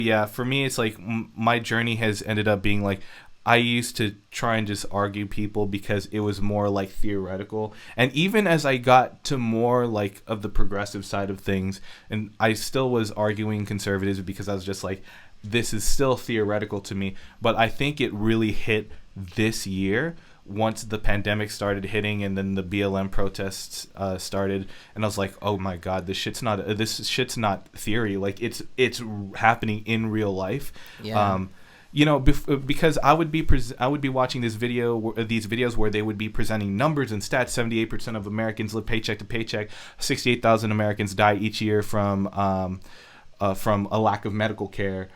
Yeah, for me, it's like my journey has ended up being like, I used to try and just argue people because it was more like theoretical. And even as I got to more like of the progressive side of things, and I still was arguing conservatives because I was just like, this is still theoretical to me. But I think it really hit this year once the pandemic started hitting, and then the BLM protests started, and I was like, oh my god, this shit's not theory. Like it's happening in real life. Yeah. Because I would be watching these videos where they would be presenting numbers and stats. 78% of Americans live paycheck to paycheck. 68,000 Americans die each year from a lack of medical care.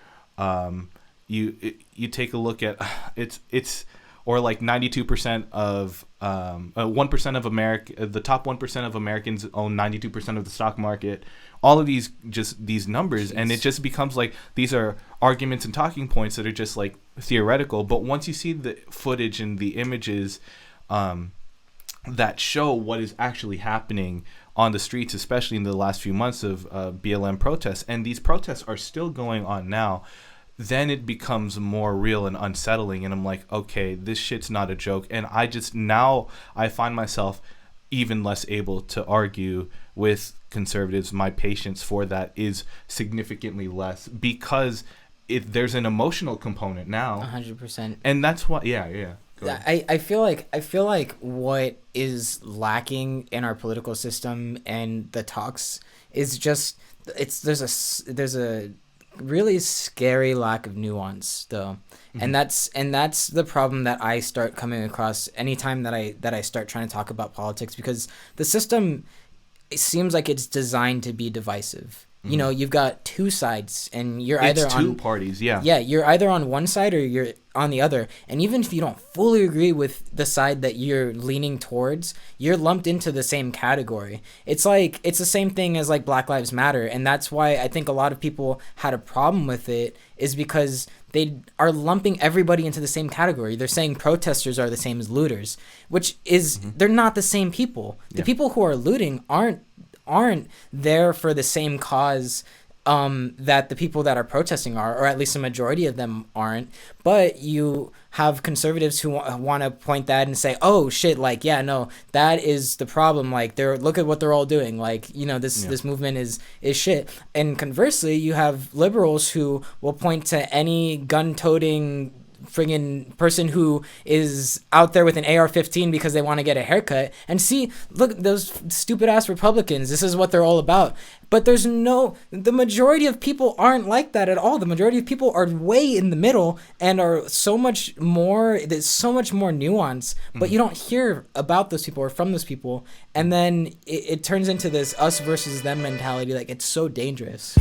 You take a look at it's or like 92% of 1% of America, the top 1% of Americans own 92% of the stock market. All of these numbers, and it just becomes like these are arguments and talking points that are just like theoretical. But once you see the footage and the images that show what is actually happening on the streets, especially in the last few months of BLM protests, and these protests are still going on now, then it becomes more real and unsettling. And I'm like, okay, this shit's not a joke. And I find myself even less able to argue with conservatives. My patience for that is significantly less because there's an emotional component now. 100%. And that's why, yeah. I feel like what is lacking in our political system and the talks is just there's a really scary lack of nuance though. Mm-hmm. and that's the problem that I start coming across anytime that I start trying to talk about politics, because the system, it seems like it's designed to be divisive. Mm-hmm. You know, you've got two sides, and it's two parties. Yeah, you're either on one side or you're on the other. And even if you don't fully agree with the side that you're leaning towards, you're lumped into the same category. It's like it's the same thing as like Black Lives Matter, and that's why I think a lot of people had a problem with it, is because they are lumping everybody into the same category. They're saying protesters are the same as looters, which is they're not the same people. The people who are looting aren't there for the same cause that the people that are protesting are, or at least a majority of them aren't. But you have conservatives who want to point that and say, oh shit, like, yeah, no, that is the problem. Like, look at what they're all doing. Like, you know, this movement is shit. And conversely, you have liberals who will point to any gun-toting friggin' person who is out there with an AR-15 because they want to get a haircut, and see, look, those stupid ass Republicans, this is what they're all about. But the majority of people aren't like that at all. The majority of people are way in the middle and are there's so much more nuance, but you don't hear about those people or from those people. And then it turns into this us versus them mentality. Like, it's so dangerous.